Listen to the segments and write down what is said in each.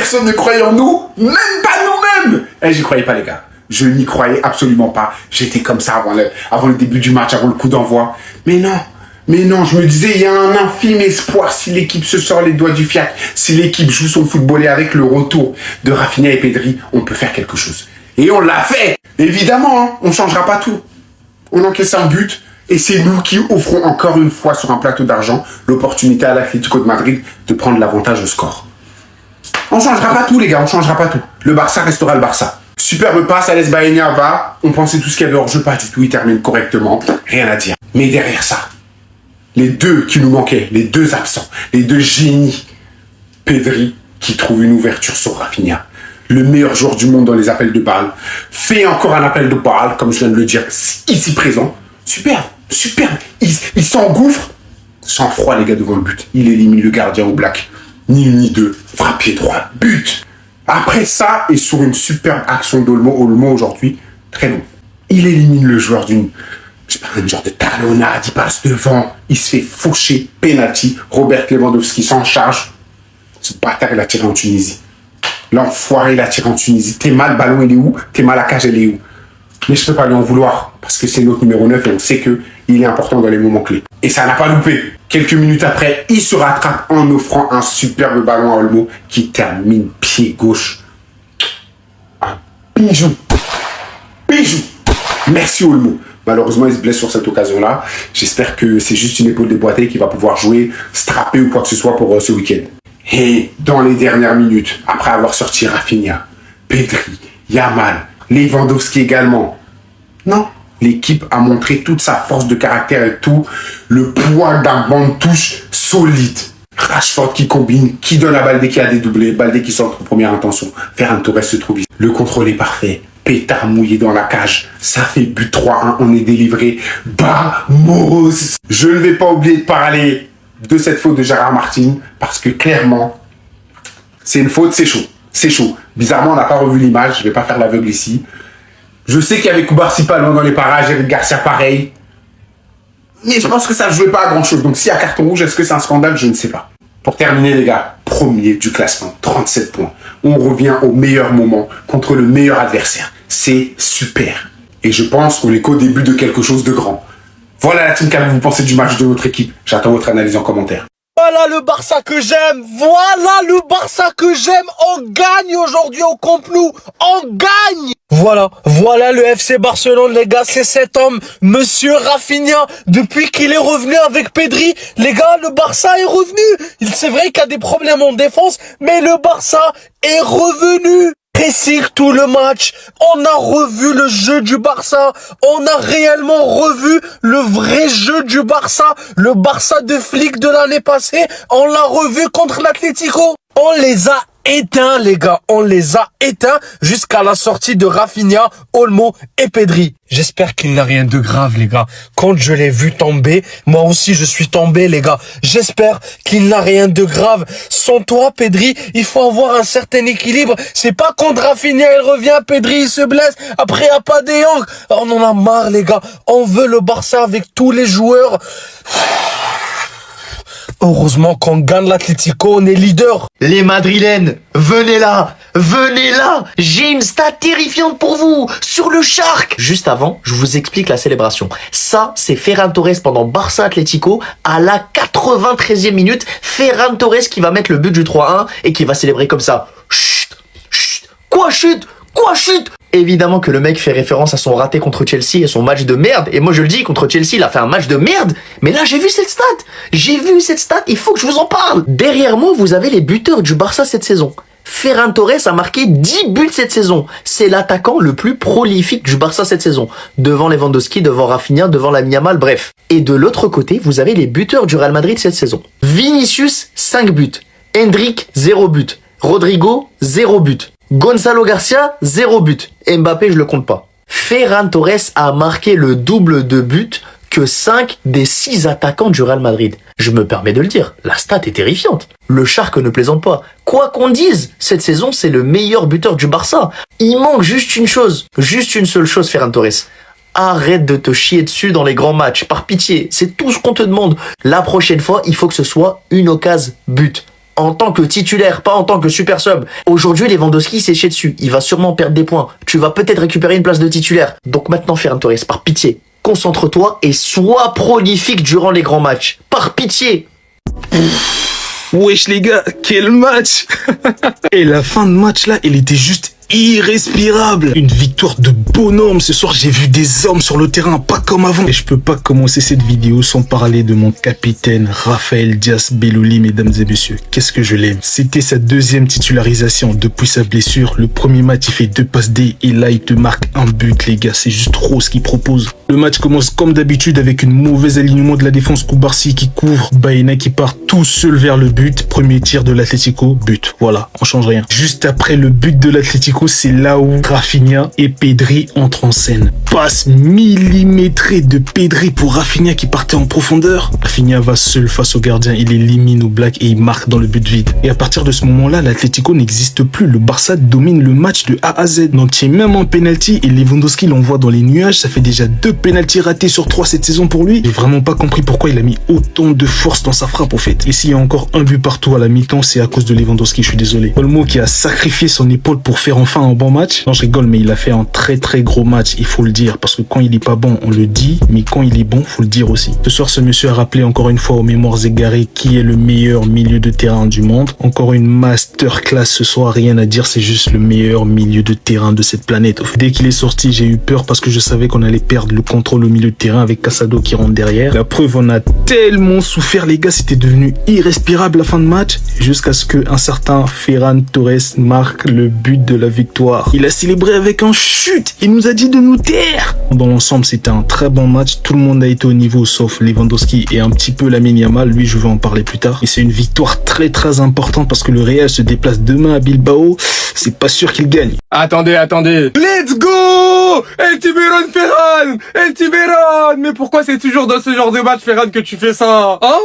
personne ne croyait en nous, même pas nous-mêmes. Et j'y croyais pas, les gars. Je n'y croyais absolument pas. J'étais comme ça avant le début du match, avant le coup d'envoi. Mais non, je me disais, il y a un infime espoir si l'équipe se sort les doigts du fiac, si l'équipe joue son football et avec le retour de Rafinha et Pedri, on peut faire quelque chose. Et on l'a fait. Évidemment, hein, on changera pas tout. On encaisse un but et c'est nous qui offrons encore une fois sur un plateau d'argent l'opportunité à l'Atlético de Madrid de prendre l'avantage au score. On changera pas tout, les gars, on changera pas tout. Le Barça restera le Barça. Superbe passe, Alex Baena va. On pensait tout ce qu'il y avait hors jeu, pas du tout. Il termine correctement. Rien à dire. Mais derrière ça, les deux qui nous manquaient, les deux absents, les deux génies. Pedri qui trouve une ouverture sur Rafinha. Le meilleur joueur du monde dans les appels de balle. Fait encore un appel de balle, comme je viens de le dire, ici présent. Superbe. Il s'engouffre. Sans froid, les gars, devant le but. Il élimine le gardien au black. Ni une ni deux. Frappe pied droit. But. Après ça, et sur une superbe action d'Olmo, aujourd'hui, très bon. Il élimine le joueur d'une genre de talonnade, il passe devant, il se fait faucher, penalty, Robert Lewandowski s'en charge. Ce bâtard, il a tiré en Tunisie. L'enfoiré, il a tiré en Tunisie. T'es mal, le ballon, il est où? T'es mal, la cage, elle est où? Mais je peux pas lui en vouloir, parce que c'est notre numéro 9 et on sait que il est important dans les moments clés. Et ça n'a pas loupé. Quelques minutes après, il se rattrape en offrant un superbe ballon à Olmo qui termine pied gauche. Un bijou. Merci Olmo. Malheureusement, il se blesse sur cette occasion-là. J'espère que c'est juste une épaule déboîtée qui va pouvoir jouer, strapper ou quoi que ce soit pour ce week-end. Et dans les dernières minutes, après avoir sorti Rafinha, Pedri, Yamal, Lewandowski également, non, l'équipe a montré toute sa force de caractère et tout le poids d'un banc de touche solide. Rashford qui combine, qui donne la balle dès qu'il y a des doublés, balle dès qu'il sort en première intention. Ferran Torres se trouve ici. Le contrôle est parfait. Pétard mouillé dans la cage. Ça fait but 3-1. On est délivré. Vamos! Je ne vais pas oublier de parler de cette faute de Gérard Martin parce que clairement, c'est une faute, c'est chaud. C'est chaud. Bizarrement, on n'a pas revu l'image. Je ne vais pas faire l'aveugle ici. Je sais qu'il y avait Koubarsi pas loin dans les parages, Eric Garcia pareil. Mais je pense que ça ne jouait pas à grand chose. Donc s'il y a carton rouge, est-ce que c'est un scandale? Je ne sais pas. Pour terminer les gars, premier du classement, 37 points. On revient au meilleur moment contre le meilleur adversaire. C'est super. Et je pense qu'on est qu'au début de quelque chose de grand. Voilà la team, qu'avez-vous pensé du match de votre équipe? J'attends votre analyse en commentaire. Voilà le Barça que j'aime. Voilà le Barça que j'aime. On gagne aujourd'hui au Camp Nou. On gagne. Voilà le FC Barcelone, les gars. C'est cet homme, Monsieur Rafinha. Depuis qu'il est revenu avec Pedri, les gars, le Barça est revenu. C'est vrai qu'il y a des problèmes en défense, mais le Barça est revenu. Pressing tout le match, on a revu le jeu du Barça, on a réellement revu le vrai jeu du Barça, le Barça de flic de l'année passée, on l'a revu contre l'Atlético. On les a éteints les gars, on les a éteints jusqu'à la sortie de Rafinha, Olmo et Pedri. J'espère qu'il n'a rien de grave les gars. Quand je l'ai vu tomber, moi aussi je suis tombé les gars. J'espère qu'il n'a rien de grave. Sans toi Pedri, il faut avoir un certain équilibre. C'est pas quand Rafinha il revient, Pedri il se blesse, après il n'y a pas de Jong. On en a marre les gars. On veut le Barça avec tous les joueurs. Heureusement qu'on gagne l'Atlético, on est leader. Les Madrilènes, venez là, j'ai une stat terrifiante pour vous, sur le Shark. Juste avant, je vous explique la célébration. Ça, c'est Ferran Torres pendant Barça Atlético, à la 93e minute, Ferran Torres qui va mettre le but du 3-1 et qui va célébrer comme ça. Chut. Quoi chut? Évidemment que le mec fait référence à son raté contre Chelsea et son match de merde. Et moi je le dis, contre Chelsea, il a fait un match de merde. Mais là, j'ai vu cette stat. Il faut que je vous en parle. Derrière moi, vous avez les buteurs du Barça cette saison. Ferran Torres a marqué 10 buts cette saison. C'est l'attaquant le plus prolifique du Barça cette saison. Devant Lewandowski, devant Rafinha, devant Lamine Yamal, bref. Et de l'autre côté, vous avez les buteurs du Real Madrid cette saison. Vinicius, 5 buts. Endrick, 0 but. Rodrigo, 0 but. Gonzalo Garcia, 0 but. Mbappé, je le compte pas. Ferran Torres a marqué le double de buts que 5 des 6 attaquants du Real Madrid. Je me permets de le dire, la stat est terrifiante. Le Shark ne plaisante pas. Quoi qu'on dise, cette saison, c'est le meilleur buteur du Barça. Il manque juste une seule chose, Ferran Torres. Arrête de te chier dessus dans les grands matchs, par pitié, c'est tout ce qu'on te demande. La prochaine fois, il faut que ce soit une occasion but. en tant que titulaire, pas en tant que super sub. Aujourd'hui, Lewandowski s'est chié dessus. Il va sûrement perdre des points. Tu vas peut-être récupérer une place de titulaire. Donc maintenant, Ferran Torres, par pitié, concentre-toi et sois prolifique durant les grands matchs. Par pitié. Wesh les gars, quel match. Et la fin de match là, elle était juste irrespirable. Une victoire de bonhomme. Ce soir, j'ai vu des hommes sur le terrain, pas comme avant. Et je peux pas commencer cette vidéo sans parler de mon capitaine, Raphaël Diaz Belholi, mesdames et messieurs. Qu'est-ce que je l'aime. C'était sa deuxième titularisation depuis sa blessure. Le premier match, il fait 2 passes D et là, il te marque un but, les gars. C'est juste trop ce qu'il propose. Le match commence comme d'habitude avec une mauvaise alignement de la défense. Koubarsi qui couvre, Baena qui part tout seul vers le but. Premier tir de l'Atlético, but. Voilà, on change rien. Juste après le but de l'Atlético, c'est là où Rafinha et Pedri entrent en scène. Passe millimétrée de Pedri pour Rafinha qui partait en profondeur. Rafinha va seul face au gardien, il élimine au black et il marque dans le but vide. Et à partir de ce moment-là, l'Atlético n'existe plus. Le Barça domine le match de A à Z. Donc tient même en penalty et Lewandowski l'envoie dans les nuages. Ça fait déjà 2 penaltys ratés sur 3 cette saison pour lui. J'ai vraiment pas compris pourquoi il a mis autant de force dans sa frappe au fait. Et s'il y a encore un but partout à la mi-temps, c'est à cause de Lewandowski, je suis désolé. Olmo qui a sacrifié son épaule pour faire enfin un bon match. Non, je rigole, mais il a fait un très très gros match, il faut le dire, parce que quand il est pas bon, on le dit, mais quand il est bon, faut le dire aussi. Ce soir, ce monsieur a rappelé encore une fois aux mémoires égarées qui est le meilleur milieu de terrain du monde. Encore une masterclass ce soir, rien à dire, c'est juste le meilleur milieu de terrain de cette planète. Dès qu'il est sorti, j'ai eu peur parce que je savais qu'on allait perdre le contrôle au milieu de terrain avec Casado qui rentre derrière. La preuve, on a tellement souffert, les gars, c'était devenu irrespirable la fin de match, jusqu'à ce qu'un certain Ferran Torres marque le but de la victoire. Il a célébré avec un chute, il nous a dit de nous taire. Dans l'ensemble, c'était un très bon match, tout le monde a été au niveau sauf Lewandowski et un petit peu Lamine Yamal, lui je vais en parler plus tard. Et c'est une victoire très très importante parce que le Real se déplace demain à Bilbao, c'est pas sûr qu'il gagne. Attendez. Let's go! El Tiburon Ferran! El Tiburon! Mais pourquoi c'est toujours dans ce genre de match, Ferran, que tu fais ça, hein?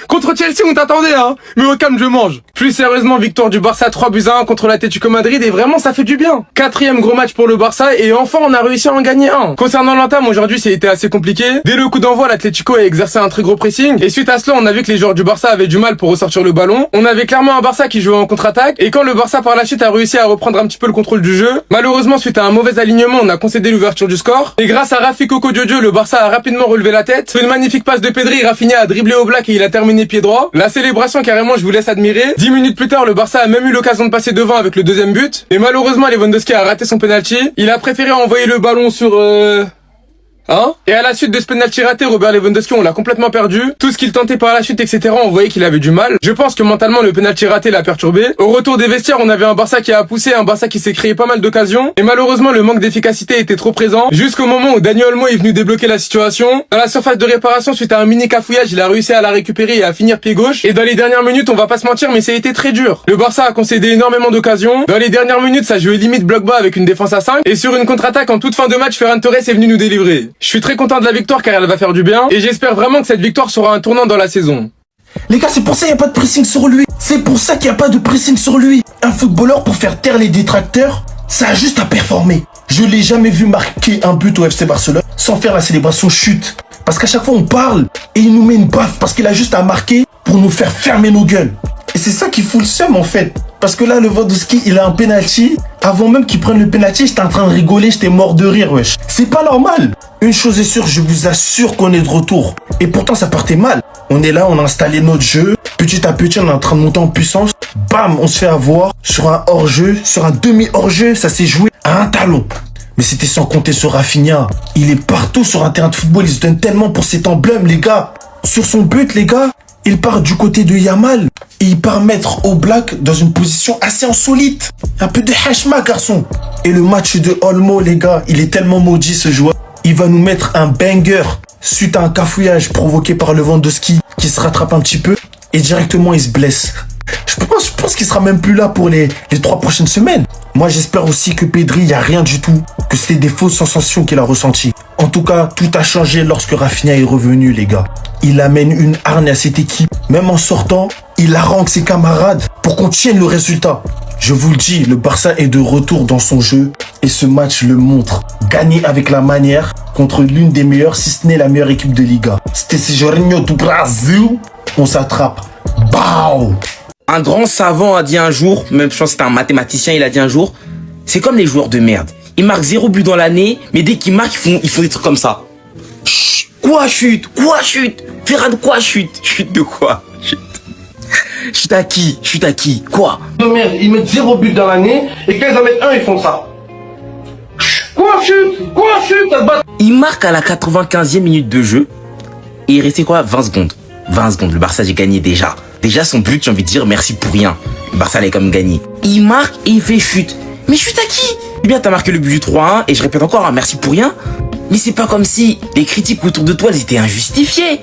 Contre Chelsea, on t'attendait, hein. Mais au calme, je mange. Plus sérieusement, victoire du Barça 3-1 contre l'Atlético Madrid et vraiment, ça fait du bien. 4e gros match pour le Barça et enfin, on a réussi à en gagner un. Concernant l'entame, aujourd'hui, ça a été assez compliqué. Dès le coup d'envoi, l'Atlético a exercé un très gros pressing et suite à cela, on a vu que les joueurs du Barça avaient du mal pour ressortir le ballon. On avait clairement un Barça qui jouait en contre-attaque et quand le Barça par la suite a réussi à reprendre un petit peu le contrôle du jeu, malheureusement, suite à un mauvais alignement, on a concédé l'ouverture du score et grâce à Rafi Coco Jojo, le Barça a rapidement relevé la tête. Une magnifique passe de Pedri, Rafinha a dribblé au black et il a terminé pied droit. La célébration, carrément, je vous laisse admirer. 10 minutes plus tard, le Barça a même eu l'occasion de passer devant avec le 2e but. Et malheureusement, Lewandowski a raté son penalty. Il a préféré envoyer le ballon sur... Et à la suite de ce penalty raté, Robert Lewandowski, on l'a complètement perdu. Tout ce qu'il tentait par la suite, etc., on voyait qu'il avait du mal. Je pense que mentalement, le penalty raté l'a perturbé. Au retour des vestiaires, on avait un Barça qui a poussé, un Barça qui s'est créé pas mal d'occasions. Et malheureusement, le manque d'efficacité était trop présent. Jusqu'au moment où Daniel Olmo est venu débloquer la situation. Dans la surface de réparation, suite à un mini cafouillage, il a réussi à la récupérer et à finir pied gauche. Et dans les dernières minutes, on va pas se mentir, mais ça a été très dur. Le Barça a concédé énormément d'occasions. Dans les dernières minutes, ça jouait limite bloc bas avec une défense à 5. Et sur une contre-attaque en toute fin de match, Ferran Torres est venu nous délivrer. Je suis très content de la victoire car elle va faire du bien et j'espère vraiment que cette victoire sera un tournant dans la saison. Les gars, c'est pour ça qu'il n'y a pas de pressing sur lui. C'est pour ça qu'il n'y a pas de pressing sur lui. Un footballeur, pour faire taire les détracteurs, ça a juste à performer. Je l'ai jamais vu marquer un but au FC Barcelone sans faire la célébration chute. Parce qu'à chaque fois, on parle et il nous met une baffe parce qu'il a juste à marquer pour nous faire fermer nos gueules. Et c'est ça qui fout le seum en fait. Parce que là, Lewandowski, il a un penalty. Avant même qu'il prenne le penalty, j'étais en train de rigoler, j'étais mort de rire, wesh. C'est pas normal. Une chose est sûre, je vous assure qu'on est de retour. Et pourtant, ça partait mal. On est là, on a installé notre jeu. Petit à petit, on est en train de monter en puissance. Bam, on se fait avoir sur un hors-jeu, sur un demi-hors-jeu. Ça s'est joué à un talon. Mais c'était sans compter sur Rafinha. Il est partout sur un terrain de football. Il se donne tellement pour cet emblème, les gars. Sur son but, les gars, il part du côté de Yamal. Et il part mettre au black dans une position assez insolite. Un peu de hashma, garçon. Et le match de Olmo, les gars, il est tellement maudit, ce joueur. Il va nous mettre un banger suite à un cafouillage provoqué par Lewandowski qui se rattrape un petit peu et directement il se blesse. Je pense qu'il sera même plus là pour les 3 prochaines semaines. Moi, j'espère aussi que Pedri, il n'y a rien du tout, que c'était des fausses sensations qu'il a ressenties. En tout cas, tout a changé lorsque Rafinha est revenu, les gars. Il amène une hargne à cette équipe. Même en sortant, il harangue ses camarades pour qu'on tienne le résultat. Je vous le dis, le Barça est de retour dans son jeu et ce match le montre. Gagner avec la manière contre l'une des meilleures, si ce n'est la meilleure équipe de Liga. C'était Jorginho du Brasil. On s'attrape. Bao! Un grand savant a dit un jour, même je pense que c'était un mathématicien, il a dit un jour, c'est comme les joueurs de merde. Ils marquent 0 but dans l'année, mais dès qu'ils marquent, ils font des trucs comme ça. Chut, quoi chute? Quoi chute? Ferran, quoi chute? Chute de quoi? Chute. Chute à qui? Chute à qui? Quoi? De merde, ils mettent 0 but dans l'année et quand ils en mettent un, ils font ça. Quoi chute? Quoi chute? Il marque à la 95e minute de jeu et il restait quoi? 20 secondes. 20 secondes, le Barça j'ai gagné déjà. Déjà son but, j'ai envie de dire merci pour rien. Le Barça allait quand même gagner. Il marque et il fait chute. Mais chute à qui? Eh bien, t'as marqué le but du 3-1 et je répète encore, merci pour rien. Mais c'est pas comme si les critiques autour de toi, elles étaient injustifiées.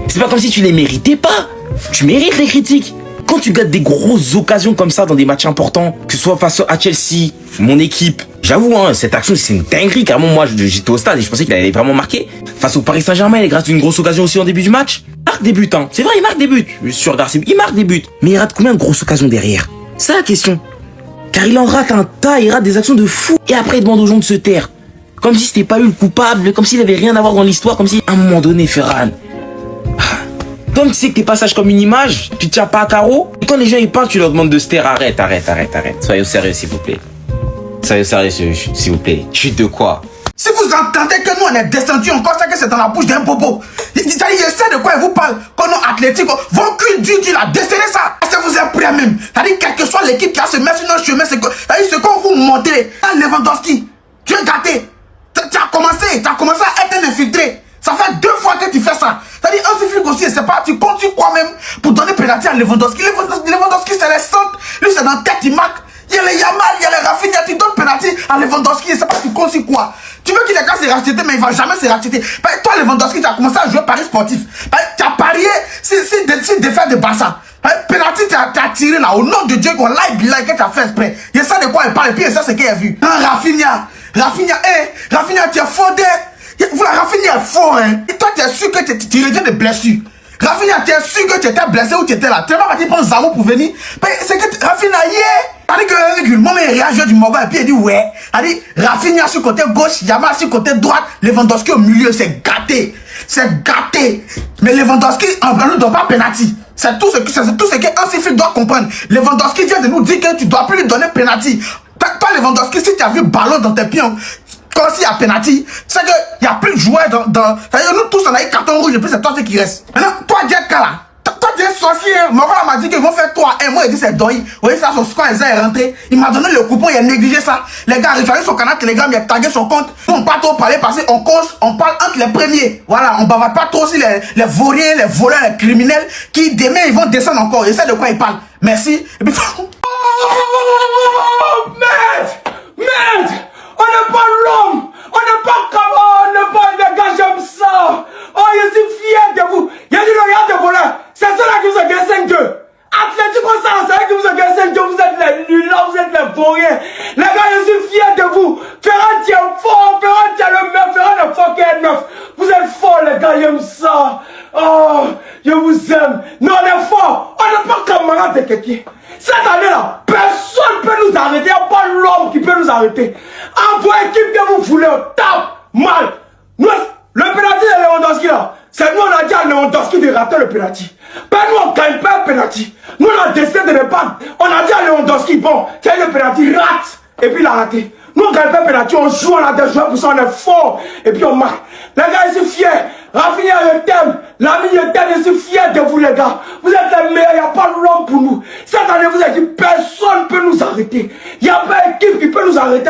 C'est pas comme si tu les méritais pas. Tu mérites les critiques. Quand tu gâtes des grosses occasions comme ça dans des matchs importants, que ce soit face à Chelsea, mon équipe, j'avoue, hein, cette action, c'est une dinguerie. Carrément, moi, j'étais au stade et je pensais qu'il allait vraiment marquer. Face au Paris Saint-Germain, il grâce à une grosse occasion aussi en début du match. Il marque des buts, hein. C'est vrai, il marque des buts. Je suis sûr, il marque des buts. Mais il rate combien de grosses occasions derrière? C'est la question. Car il en rate un tas, il rate des actions de fou. Et après, il demande aux gens de se taire. Comme si c'était pas lui le coupable, comme s'il avait rien à voir dans l'histoire, comme si, à un moment donné, Ferran. Comme tu sais que tes passages comme une image, tu tiens pas à carreau. Et quand les gens ils parlent, tu leur demandes de se taire. Arrête. Soyez au sérieux, s'il vous plaît. Soyez au sérieux, s'il vous plaît. Chute de quoi? Si vous entendez que nous on est descendu encore, c'est que c'est dans la bouche d'un bobo. Il sait de quoi il vous parle. Quand nous athlétiques, vos culs du la décelez ça. Ça vous est prêt même. C'est-à-dire, quelle que soit l'équipe qui a se mettre sur notre chemin, c'est-à-dire ce qu'on vous montrez. Lewandowski, tu es gâté. Tu as commencé à être un infiltré. Ça fait 2 fois que tu fais ça. C'est-à-dire, un flic aussi, c'est pas, tu comptes sur quoi même pour donner pénalty à Lewandowski. Lewandowski, c'est les centres. Lui, c'est dans la tête, il marque. Il y a les Yamal, il y a les Rafinha, tu donnes pénalty à Lewandowski, c'est pas, tu comptes sur quoi. Tu veux qu'il ait qu'à se racheter, mais il va jamais se racheter. Toi, Lewandowski, tu as commencé à jouer Paris sportif. Tu as parié si défaite de Barça. Pénalty, tu as tiré là, au nom de Dieu, qu'on l'aille billet que tu as fait exprès. Il y a ça de quoi il parle, et puis il y a ça, c'est qu'il a vu. Rafinha, tu es faux. Vous la Rafinha est fort, hein. Et toi, tu es sûr que tu reviens de blessure. Rafinha, tu es sûr que tu étais blessé ou tu étais là. Tu vas pas dire prendre Zamou pour venir. C'est que Rafinha, t'as dit que le moment il réagit du Morgan et puis il dit ouais. T'as dit Rafinha sur le côté gauche, Yamal sur le côté droite, Lewandowski au milieu, c'est gâté. C'est gâté. Mais Lewandowski, en blanc, ne doit pas penalty. C'est tout ce qu'un civil doit comprendre. Lewandowski vient de nous dire que tu dois plus lui donner penalty. Toi, Lewandowski, si tu as vu ballon dans tes pieds, quand s'il y a penalty, c'est qu'il n'y a plus de joueurs dans... C'est-à-dire, nous tous, on a eu carton rouge et puis c'est toi qui reste. Maintenant, toi, Djeka là, toi, tu es sorcier. Morgan m'a dit qu'ils vont faire toi et moi, il dit c'est Doi. Vous voyez ça, son score, il est rentré. Il m'a donné le coupon, il a négligé ça. Les gars, il a son canal Telegram, il a tagué son compte. Nous, on pas trop parler parce qu'on cause, on parle entre les premiers. Voilà, on bavard pas trop aussi les vauriens, les voleurs, les criminels qui demain, ils vont descendre encore. Et c'est de quoi ils parlent. Merci. Et puis... Oh, merde! On n'est pas l'homme! On n'est pas comme... On n'est pas les gars, j'aime ça! Oh, je suis fier de vous! Il y a du regard de voleur! C'est ceux-là qui vous ont gagné 5-2! Athlético ça, c'est eux qui vous ont gagné 5-2! Vous êtes les nuls, vous êtes les vauriens! Les gars, je suis fier de vous! Ferran, tu es fort! Ferran, tu es le meilleur! Ferran, le fort qui est neuf! Vous êtes forts, les gars, j'aime ça! Oh, je vous aime! Non, on est forts! On n'est pas camarades de quelqu'un! Cette année-là, personne ne peut nous arrêter. Il n'y a pas l'homme qui peut nous arrêter. Envoyez l'équipe que vous voulez, on tape mal. Nous, le penalty de Lewandowski là, c'est nous on a dit à Lewandowski de rater le penalty. Pas nous on ne gagne pas le penalty. Nous on a décidé de ne pas. On a dit à Lewandowski, bon, quel est le penalty, rate. Et puis il a raté. Nous on ne gagne pas le penalty, on joue, on a des joueurs pour ça, on est fort. Et puis on marque. Les gars, je suis fier. Rafinha, je t'aime. L'ami, je t'aime. Je suis fier de vous, les gars. Vous êtes les meilleurs. Il n'y a pas de l'homme pour nous. Cette année, vous avez dit, personne ne peut nous arrêter. Il n'y a pas d'équipe qui peut nous arrêter.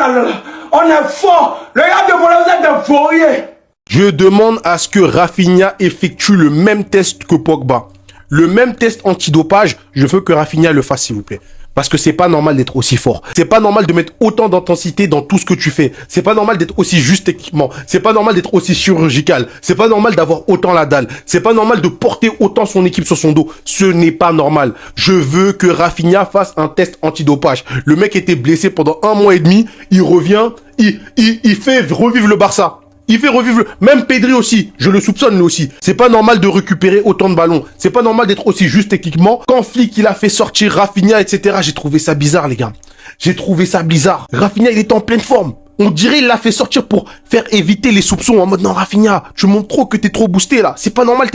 On est fort. Le gars de Mola, vous êtes des vauriers. Je demande à ce que Rafinha effectue le même test que Pogba. Le même test antidopage, je veux que Rafinha le fasse, s'il vous plaît. Parce que c'est pas normal d'être aussi fort. C'est pas normal de mettre autant d'intensité dans tout ce que tu fais. C'est pas normal d'être aussi juste techniquement. C'est pas normal d'être aussi chirurgical. C'est pas normal d'avoir autant la dalle. C'est pas normal de porter autant son équipe sur son dos. Ce n'est pas normal. Je veux que Rafinha fasse un test antidopage. Le mec était blessé pendant 1 mois et demi. Il revient. Il fait revivre le Barça. Il fait revivre, même Pedri aussi, je le soupçonne lui aussi. C'est pas normal de récupérer autant de ballons. C'est pas normal d'être aussi juste techniquement. Quand Flick, il a fait sortir Rafinha, etc., j'ai trouvé ça bizarre, les gars. J'ai trouvé ça bizarre. Rafinha, il est en pleine forme. On dirait il l'a fait sortir pour faire éviter les soupçons en mode non, Rafinha, tu montres trop que t'es trop boosté là. C'est pas normal.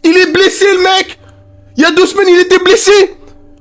Il est blessé, le mec. Il y a 2 semaines, il était blessé.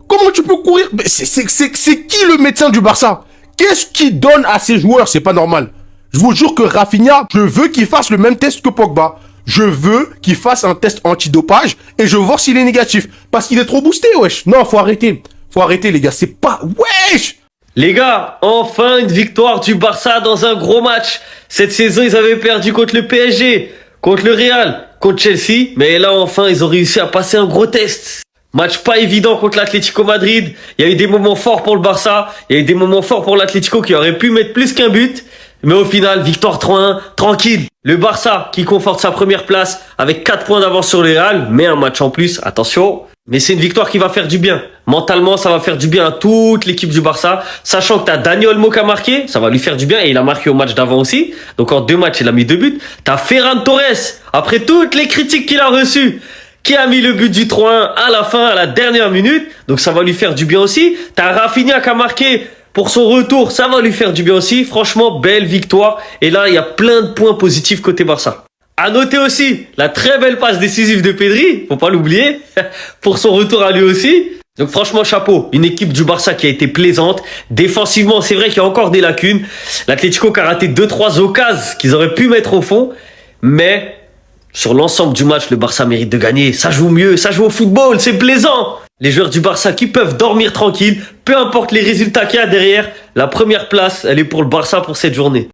Comment tu peux courir? Mais c'est qui le médecin du Barça? Qu'est-ce qu'il donne à ses joueurs? C'est pas normal. Je vous jure que Rafinha, je veux qu'il fasse le même test que Pogba. Je veux qu'il fasse un test antidopage et je veux voir s'il est négatif. Parce qu'il est trop boosté, wesh. Non, faut arrêter. Faut arrêter, les gars. C'est pas... Wesh! Les gars, enfin une victoire du Barça dans un gros match. Cette saison, ils avaient perdu contre le PSG, contre le Real, contre Chelsea. Mais là, enfin, ils ont réussi à passer un gros test. Match pas évident contre l'Atlético Madrid. Il y a eu des moments forts pour le Barça. Il y a eu des moments forts pour l'Atlético qui aurait pu mettre plus qu'un but. Mais au final, victoire 3-1, tranquille. Le Barça qui conforte sa première place avec 4 points d'avance sur le Real. Mais un match en plus, attention. Mais c'est une victoire qui va faire du bien. Mentalement, ça va faire du bien à toute l'équipe du Barça. Sachant que t'as Dani Olmo qui a marqué, ça va lui faire du bien. Et il a marqué au match d'avant aussi. Donc en 2 matchs, il a mis 2 buts. T'as Ferran Torres, après toutes les critiques qu'il a reçues, qui a mis le but du 3-1 à la fin, à la dernière minute. Donc ça va lui faire du bien aussi. T'as Rafinha qui a marqué pour son retour, ça va lui faire du bien aussi. Franchement, belle victoire. Et là, il y a plein de points positifs côté Barça. À noter aussi la très belle passe décisive de Pedri, faut pas l'oublier, pour son retour à lui aussi. Donc franchement, chapeau. Une équipe du Barça qui a été plaisante. Défensivement, c'est vrai qu'il y a encore des lacunes. L'Atlético qui a raté 2-3 occasions qu'ils auraient pu mettre au fond. Mais sur l'ensemble du match, le Barça mérite de gagner. Ça joue mieux, ça joue au football, c'est plaisant. Les joueurs du Barça qui peuvent dormir tranquille, peu importe les résultats qu'il y a derrière. La première place, elle est pour le Barça pour cette journée.